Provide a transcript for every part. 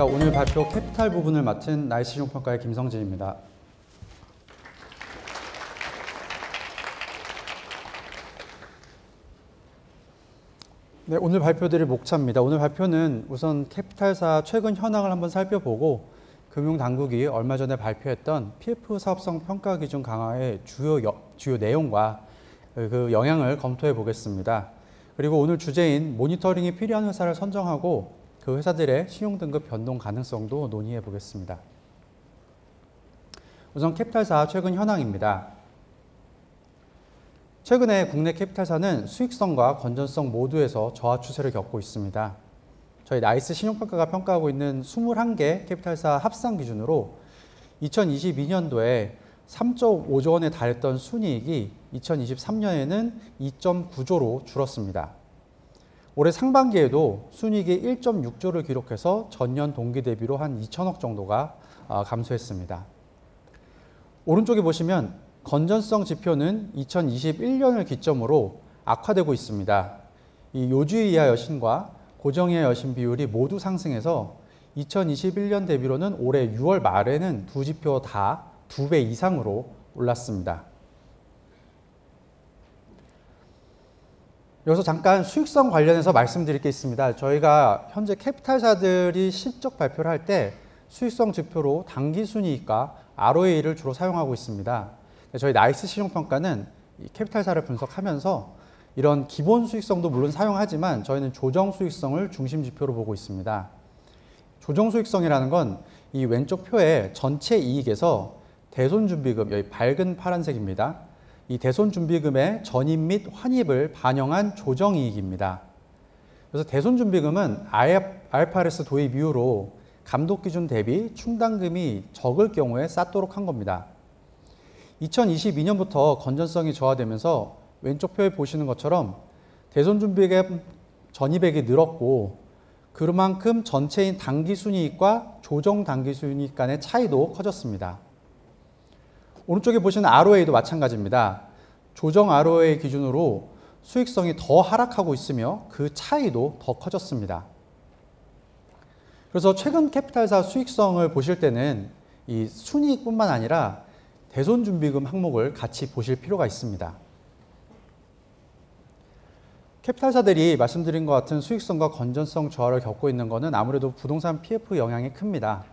안녕하십니까. 오늘 발표 캐피탈 부분을 맡은 나이스 신용평가의 김성진입니다. 네, 오늘 발표드릴 목차입니다. 오늘 발표는 우선 캐피탈사 최근 현황을 한번 살펴보고 금융당국이 얼마 전에 발표했던 PF 사업성 평가 기준 강화의 주요 내용과 그 영향을 검토해 보겠습니다. 그리고 오늘 주제인 모니터링이 필요한 회사를 선정하고 그 회사들의 신용등급 변동 가능성도 논의해 보겠습니다. 우선 캐피탈사 최근 현황입니다. 최근에 국내 캐피탈사는 수익성과 건전성 모두에서 저하 추세를 겪고 있습니다. 저희 나이스 신용평가가 평가하고 있는 21개 캐피탈사 합산 기준으로 2022년도에 3.5조 원에 달했던 순이익이 2023년에는 2.9조로 줄었습니다. 올해 상반기에도 순이익이 1.6조를 기록해서 전년 동기 대비로 한 2천억 정도가 감소했습니다. 오른쪽에 보시면 건전성 지표는 2021년을 기점으로 악화되고 있습니다. 이 요주의 이하 여신과 고정이하 여신 비율이 모두 상승해서 2021년 대비로는 올해 6월 말에는 두 지표 다 2배 이상으로 올랐습니다. 여기서 잠깐 수익성 관련해서 말씀드릴 게 있습니다. 저희가 현재 캐피탈사들이 실적 발표를 할 때 수익성 지표로 당기순이익과 ROA를 주로 사용하고 있습니다. 저희 나이스 신용평가는 이 캐피탈사를 분석하면서 이런 기본 수익성도 물론 사용하지만 저희는 조정 수익성을 중심 지표로 보고 있습니다. 조정 수익성이라는 건 이 왼쪽 표에 전체 이익에서 대손준비금, 여기 밝은 파란색입니다. 이 대손준비금의 전입 및 환입을 반영한 조정이익입니다. 그래서 대손준비금은 IFRS 도입 이후로 감독기준 대비 충당금이 적을 경우에 쌓도록 한 겁니다. 2022년부터 건전성이 저하되면서 왼쪽 표에 보시는 것처럼 대손준비금 전입액이 늘었고 그만큼 전체인 당기순이익과 조정 당기순이익 간의 차이도 커졌습니다. 오른쪽에 보시는 ROA도 마찬가지입니다. 조정 ROA 기준으로 수익성이 더 하락하고 있으며 그 차이도 더 커졌습니다. 그래서 최근 캐피탈사 수익성을 보실 때는 이 순이익뿐만 아니라 대손준비금 항목을 같이 보실 필요가 있습니다. 캐피탈사들이 말씀드린 것 같은 수익성과 건전성 저하를 겪고 있는 것은 아무래도 부동산 PF 영향이 큽니다.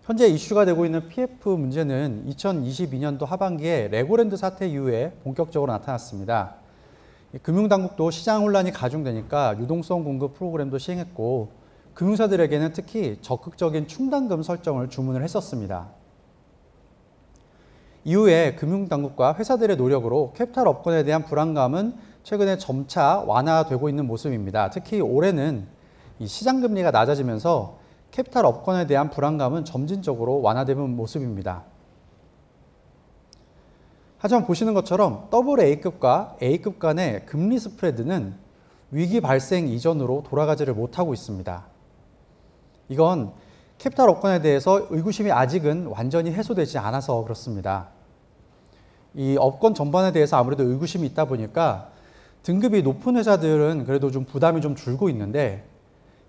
현재 이슈가 되고 있는 PF 문제는 2022년도 하반기에 레고랜드 사태 이후에 본격적으로 나타났습니다. 금융당국도 시장 혼란이 가중되니까 유동성 공급 프로그램도 시행했고 금융사들에게는 특히 적극적인 충당금 설정을 주문을 했었습니다. 이후에 금융당국과 회사들의 노력으로 캐피탈 업권에 대한 불안감은 최근에 점차 완화되고 있는 모습입니다. 특히 올해는 이 시장금리가 낮아지면서 캐피탈 업권에 대한 불안감은 점진적으로 완화되는 모습입니다. 하지만 보시는 것처럼 AA급과 A급 간의 금리 스프레드는 위기 발생 이전으로 돌아가지를 못하고 있습니다. 이건 캐피탈 업권에 대해서 의구심이 아직은 완전히 해소되지 않아서 그렇습니다. 이 업권 전반에 대해서 아무래도 의구심이 있다 보니까 등급이 높은 회사들은 그래도 좀 부담이 좀 줄고 있는데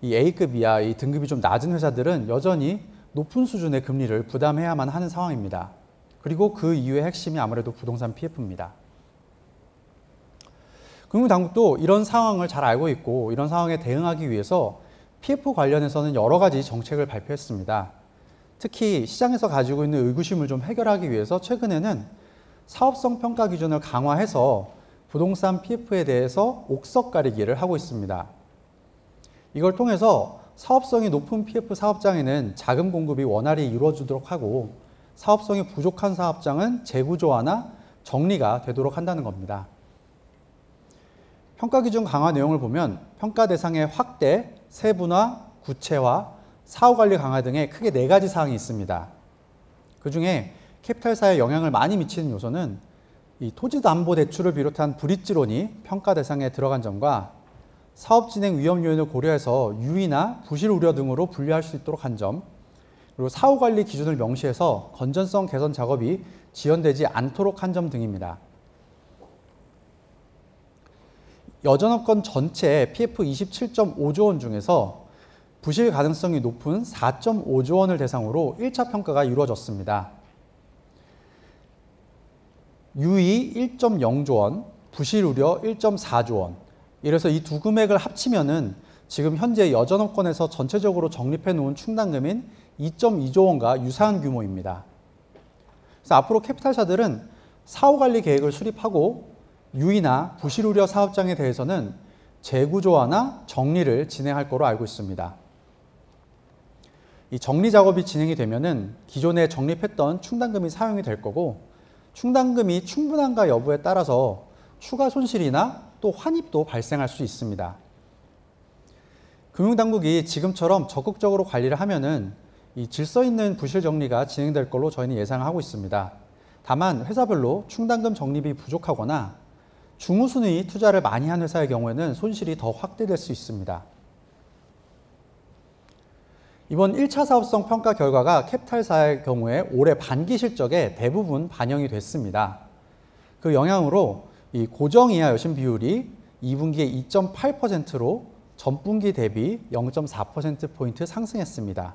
이 A급 이하, 이 등급이 좀 낮은 회사들은 여전히 높은 수준의 금리를 부담해야만 하는 상황입니다. 그리고 그 이유의 핵심이 아무래도 부동산 PF입니다. 금융당국도 이런 상황을 잘 알고 있고 이런 상황에 대응하기 위해서 PF 관련해서는 여러 가지 정책을 발표했습니다. 특히 시장에서 가지고 있는 의구심을 좀 해결하기 위해서 최근에는 사업성 평가 기준을 강화해서 부동산 PF에 대해서 옥석 가리기를 하고 있습니다. 이걸 통해서 사업성이 높은 PF 사업장에는 자금 공급이 원활히 이루어지도록 하고 사업성이 부족한 사업장은 재구조화나 정리가 되도록 한다는 겁니다. 평가 기준 강화 내용을 보면 평가 대상의 확대, 세분화, 구체화, 사후관리 강화 등의 크게 4가지 사항이 있습니다. 그중에 캐피탈사에 영향을 많이 미치는 요소는 이 토지담보대출을 비롯한 브릿지론이 평가 대상에 들어간 점과 사업 진행 위험 요인을 고려해서 유의나 부실 우려 등으로 분류할 수 있도록 한 점, 그리고 사후관리 기준을 명시해서 건전성 개선 작업이 지연되지 않도록 한 점 등입니다. 여전업권 전체 PF 27.5조 원 중에서 부실 가능성이 높은 4.5조 원을 대상으로 1차 평가가 이루어졌습니다. 유의 1.0조 원, 부실 우려 1.4조 원. 이래서 이 두 금액을 합치면은 지금 현재 여전업권에서 전체적으로 적립해 놓은 충당금인 2.2조 원과 유사한 규모입니다. 그래서 앞으로 캐피탈사들은 사후관리 계획을 수립하고 유의나 부실 우려 사업장에 대해서는 재구조화나 정리를 진행할 거로 알고 있습니다. 이 정리 작업이 진행이 되면은 기존에 적립했던 충당금이 사용이 될 거고, 충당금이 충분한가 여부에 따라서 추가 손실이나 또 환입도 발생할 수 있습니다. 금융당국이 지금처럼 적극적으로 관리를 하면은 이 질서 있는 부실 정리가 진행될 걸로 저희는 예상하고 있습니다. 다만 회사별로 충당금 적립이 부족하거나 중우순위 투자를 많이 한 회사의 경우에는 손실이 더 확대될 수 있습니다. 이번 1차 사업성 평가 결과가 캐피탈사의 경우에 올해 반기 실적에 대부분 반영이 됐습니다. 그 영향으로 이 고정이하 여신 비율이 2분기에 2.8%로 전분기 대비 0.4%포인트 상승했습니다.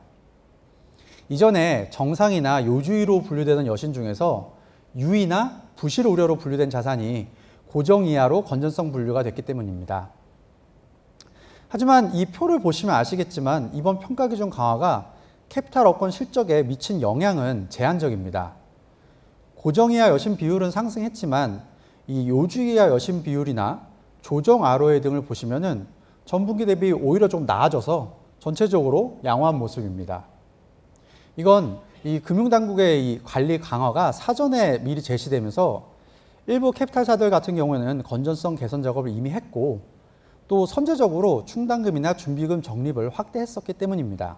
이전에 정상이나 요주의로 분류되는 여신 중에서 유의나 부실 우려로 분류된 자산이 고정 이하로 건전성 분류가 됐기 때문입니다. 하지만 이 표를 보시면 아시겠지만 이번 평가 기준 강화가 캐피탈 업권 실적에 미친 영향은 제한적입니다. 고정 이하 여신 비율은 상승했지만 이 요주 이하 여신 비율이나 조정 ROA 등을 보시면은 전분기 대비 오히려 좀 나아져서 전체적으로 양호한 모습입니다. 이건 이 금융당국의 이 관리 강화가 사전에 미리 제시되면서 일부 캐피탈사들 같은 경우에는 건전성 개선 작업을 이미 했고, 또 선제적으로 충당금이나 준비금 적립을 확대했었기 때문입니다.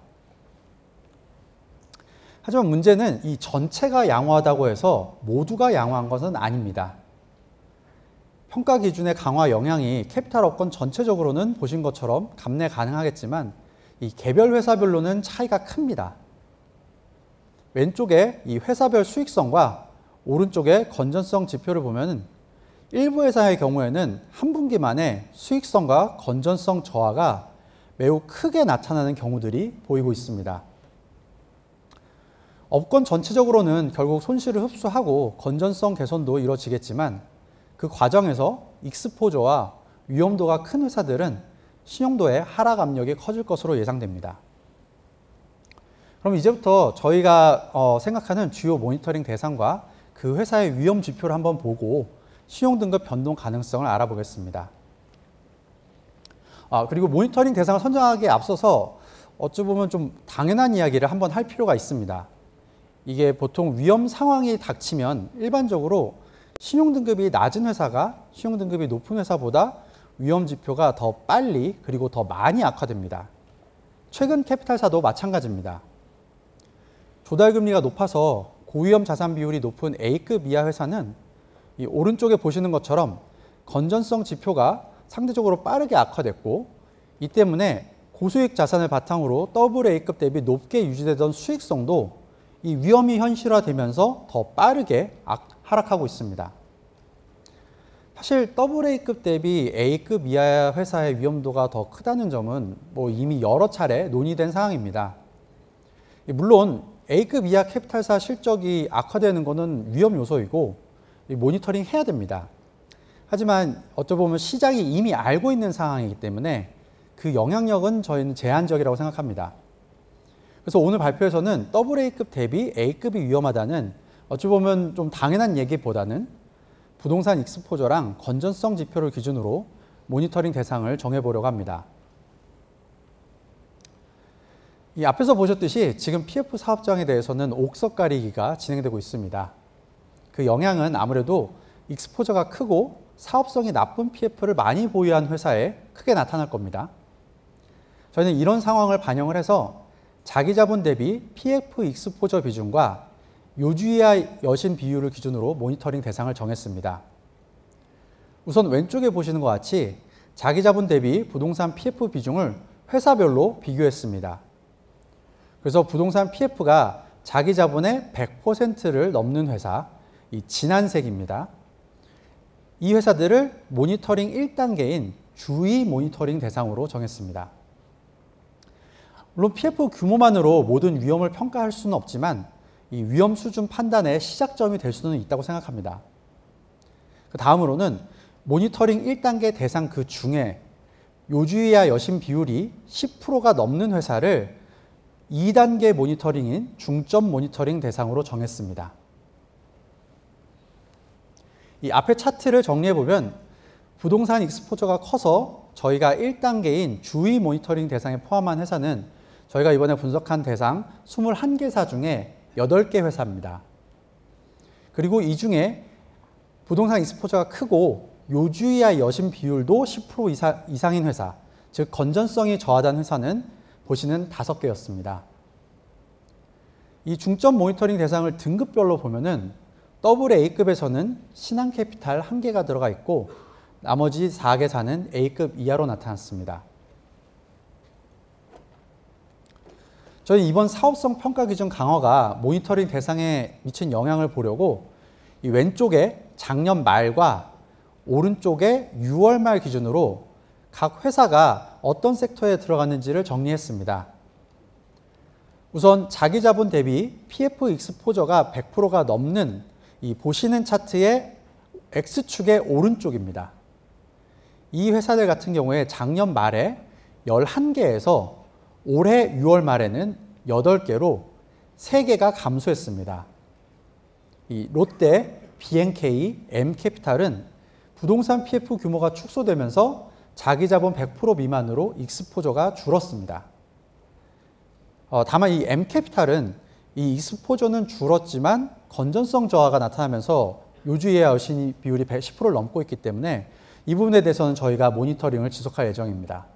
하지만 문제는 이 전체가 양호하다고 해서 모두가 양호한 것은 아닙니다. 평가 기준의 강화 영향이 캐피탈 업권 전체적으로는 보신 것처럼 감내 가능하겠지만 이 개별 회사별로는 차이가 큽니다. 왼쪽에 이 회사별 수익성과 오른쪽에 건전성 지표를 보면 일부 회사의 경우에는 한 분기 만에 수익성과 건전성 저하가 매우 크게 나타나는 경우들이 보이고 있습니다. 업권 전체적으로는 결국 손실을 흡수하고 건전성 개선도 이루어지겠지만 그 과정에서 익스포저와 위험도가 큰 회사들은 신용도의 하락 압력이 커질 것으로 예상됩니다. 그럼 이제부터 저희가 생각하는 주요 모니터링 대상과 그 회사의 위험 지표를 한번 보고 신용등급 변동 가능성을 알아보겠습니다. 그리고 모니터링 대상을 선정하기에 앞서서 어찌 보면 좀 당연한 이야기를 한번 할 필요가 있습니다. 이게 보통 위험 상황이 닥치면 일반적으로 신용등급이 낮은 회사가 신용등급이 높은 회사보다 위험 지표가 더 빨리 그리고 더 많이 악화됩니다. 최근 캐피탈사도 마찬가지입니다. 조달금리가 높아서 고위험 자산 비율이 높은 A급 이하 회사는 이 오른쪽에 보시는 것처럼 건전성 지표가 상대적으로 빠르게 악화됐고, 이 때문에 고수익 자산을 바탕으로 AA 급 대비 높게 유지되던 수익성도 이 위험이 현실화되면서 더 빠르게 하락하고 있습니다. 사실 AA급 대비 A급 이하 회사의 위험도가 더 크다는 점은 이미 여러 차례 논의된 사항입니다. 물론 A급 이하 캐피탈사 실적이 악화되는 것은 위험 요소이고 모니터링 해야 됩니다. 하지만 어쩌보면 시장이 이미 알고 있는 상황이기 때문에 그 영향력은 저희는 제한적이라고 생각합니다. 그래서 오늘 발표에서는 AA급 대비 A급이 위험하다는 어찌 보면 좀 당연한 얘기보다는 부동산 익스포저랑 건전성 지표를 기준으로 모니터링 대상을 정해보려고 합니다. 이 앞에서 보셨듯이 지금 PF 사업장에 대해서는 옥석 가리기가 진행되고 있습니다. 그 영향은 아무래도 익스포저가 크고 사업성이 나쁜 PF를 많이 보유한 회사에 크게 나타날 겁니다. 저희는 이런 상황을 반영을 해서 자기 자본 대비 PF 익스포저 비중과 요주이하 여신 비율을 기준으로 모니터링 대상을 정했습니다. 우선 왼쪽에 보시는 것 같이 자기 자본 대비 부동산 PF 비중을 회사별로 비교했습니다. 그래서 부동산 PF가 자기 자본의 100%를 넘는 회사, 이 진한 색입니다. 이 회사들을 모니터링 1단계인 주의 모니터링 대상으로 정했습니다. 물론 PF 규모만으로 모든 위험을 평가할 수는 없지만 이 위험 수준 판단의 시작점이 될 수는 있다고 생각합니다. 그 다음으로는 모니터링 1단계 대상 그 중에 요주의와 여심 비율이 10%가 넘는 회사를 2단계 모니터링인 중점 모니터링 대상으로 정했습니다. 이 앞에 차트를 정리해보면 부동산 익스포저가 커서 저희가 1단계인 주의 모니터링 대상에 포함한 회사는 저희가 이번에 분석한 대상 21개사 중에 8개 회사입니다. 그리고 이 중에 부동산 익스포저가 크고 요주의와 여심 비율도 10% 이상인 회사, 즉 건전성이 저하된 회사는 보시는 5개였습니다. 이 중점 모니터링 대상을 등급별로 보면은 AA급에서는 신한캐피탈 1개가 들어가 있고 나머지 4개사는 A급 이하로 나타났습니다. 저희 이번 사업성 평가 기준 강화가 모니터링 대상에 미친 영향을 보려고 이 왼쪽에 작년 말과 오른쪽에 6월 말 기준으로 각 회사가 어떤 섹터에 들어갔는지를 정리했습니다. 우선 자기 자본 대비 PF 익스포저가 100%가 넘는 이 보시는 차트의 X축의 오른쪽입니다. 이 회사들 같은 경우에 작년 말에 11개에서 올해 6월 말에는 8개로 3개가 감소했습니다. 이 롯데, BNK, M캐피탈은 부동산 PF 규모가 축소되면서 자기 자본 100% 미만으로 익스포저가 줄었습니다. 다만 이 M캐피탈은 이 익스포저는 줄었지만 건전성 저하가 나타나면서 요주의와 여심 비율이 10%를 넘고 있기 때문에 이 부분에 대해서는 저희가 모니터링을 지속할 예정입니다.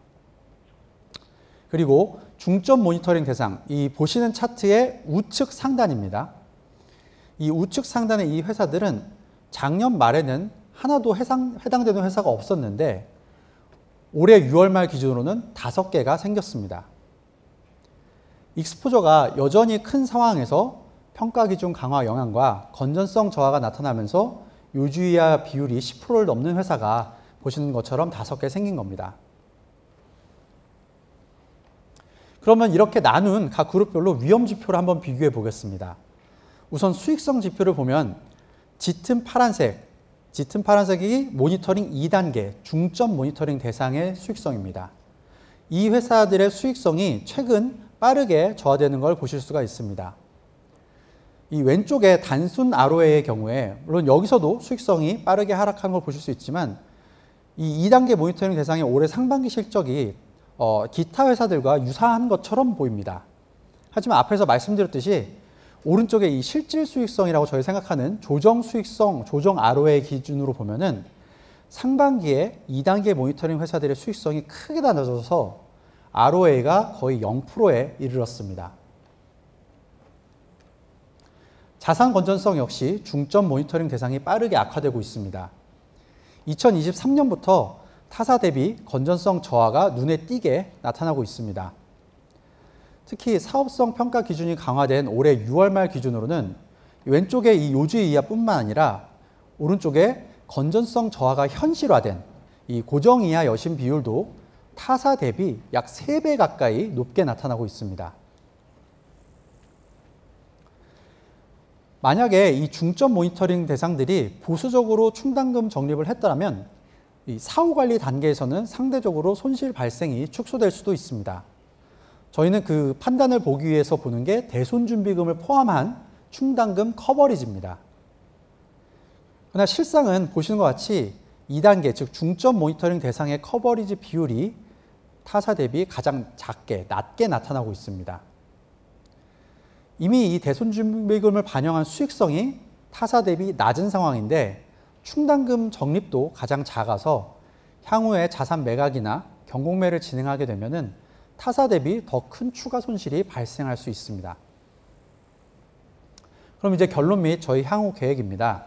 그리고 중점 모니터링 대상, 이 보시는 차트의 우측 상단입니다. 이 우측 상단의 이 회사들은 작년 말에는 하나도 해당되는 회사가 없었는데 올해 6월 말 기준으로는 5개가 생겼습니다. 익스포저가 여전히 큰 상황에서 평가 기준 강화 영향과 건전성 저하가 나타나면서 요주의와 비율이 10%를 넘는 회사가 보시는 것처럼 5개 생긴 겁니다. 그러면 이렇게 나눈 각 그룹별로 위험 지표를 한번 비교해 보겠습니다. 우선 수익성 지표를 보면 짙은 파란색이 모니터링 2단계 중점 모니터링 대상의 수익성입니다. 이 회사들의 수익성이 최근 빠르게 저하되는 걸 보실 수가 있습니다. 이 왼쪽에 단순 ROA의 경우에 물론 여기서도 수익성이 빠르게 하락한 걸 보실 수 있지만 이 2단계 모니터링 대상의 올해 상반기 실적이 기타 회사들과 유사한 것처럼 보입니다. 하지만 앞에서 말씀드렸듯이 오른쪽에 이 실질 수익성이라고 저희 생각하는 조정 수익성, 조정 ROA 기준으로 보면은 상반기에 2단계 모니터링 회사들의 수익성이 크게 낮아져서 ROA가 거의 0%에 이르렀습니다. 자산 건전성 역시 중점 모니터링 대상이 빠르게 악화되고 있습니다. 2023년부터 타사 대비 건전성 저하가 눈에 띄게 나타나고 있습니다. 특히 사업성 평가 기준이 강화된 올해 6월 말 기준으로는 왼쪽에 이 요주의 이하뿐만 아니라 오른쪽에 건전성 저하가 현실화된 이 고정 이하 여심 비율도 타사 대비 약 3배 가까이 높게 나타나고 있습니다. 만약에 이 중점 모니터링 대상들이 보수적으로 충당금 적립을 했더라면 이 사후관리 단계에서는 상대적으로 손실 발생이 축소될 수도 있습니다. 저희는 그 판단을 보기 위해서 보는 게 대손준비금을 포함한 충당금 커버리지입니다. 그러나 실상은 보시는 것 같이 2단계, 즉 중점 모니터링 대상의 커버리지 비율이 타사 대비 가장 낮게 나타나고 있습니다. 이미 이 대손준비금을 반영한 수익성이 타사 대비 낮은 상황인데 충당금 적립도 가장 작아서 향후에 자산 매각이나 경공매를 진행하게 되면은 타사 대비 더 큰 추가 손실이 발생할 수 있습니다. 그럼 이제 결론 및 저희 향후 계획입니다.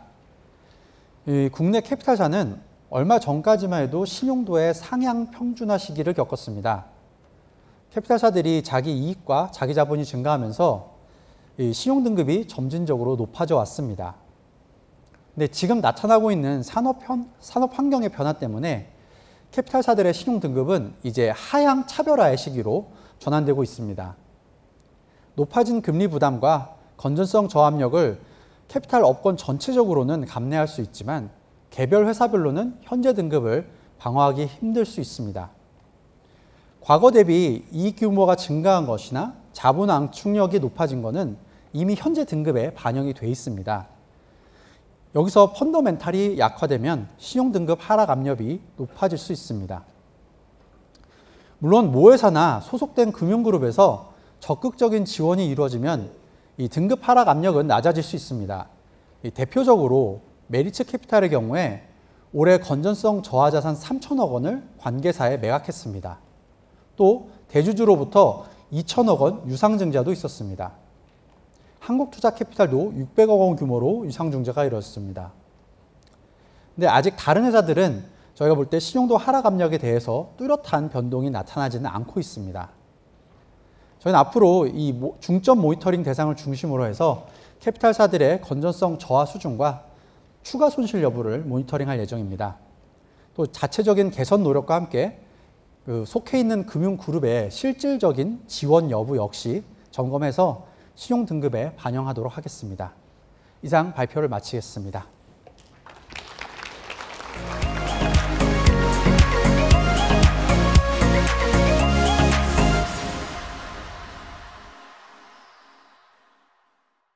국내 캐피탈사는 얼마 전까지만 해도 신용도의 상향 평준화 시기를 겪었습니다. 캐피탈사들이 자기 이익과 자기 자본이 증가하면서 신용등급이 점진적으로 높아져 왔습니다. 근데 지금 나타나고 있는 산업 환경의 변화 때문에 캐피탈사들의 신용등급은 이제 하향 차별화의 시기로 전환되고 있습니다. 높아진 금리 부담과 건전성 저압력을 캐피탈 업권 전체적으로는 감내할 수 있지만 개별 회사별로는 현재 등급을 방어하기 힘들 수 있습니다. 과거 대비 이익 규모가 증가한 것이나 자본 앙축력이 높아진 것은 이미 현재 등급에 반영이 돼 있습니다. 여기서 펀더멘탈이 약화되면 신용등급 하락 압력이 높아질 수 있습니다. 물론 모회사나 소속된 금융그룹에서 적극적인 지원이 이루어지면 이 등급 하락 압력은 낮아질 수 있습니다. 대표적으로 메리츠 캐피탈의 경우에 올해 건전성 저하 자산 3천억 원을 관계사에 매각했습니다. 또 대주주로부터 2천억 원 유상증자도 있었습니다. 한국투자캐피탈도 600억 원 규모로 유상증자가 이루어졌습니다. 근데 아직 다른 회사들은 저희가 볼 때 신용도 하락 압력에 대해서 뚜렷한 변동이 나타나지는 않고 있습니다. 저희는 앞으로 이 중점 모니터링 대상을 중심으로 해서 캐피탈사들의 건전성 저하 수준과 추가 손실 여부를 모니터링할 예정입니다. 또 자체적인 개선 노력과 함께 속해 있는 금융그룹의 실질적인 지원 여부 역시 점검해서 신용등급에 반영하도록 하겠습니다. 이상 발표를 마치겠습니다.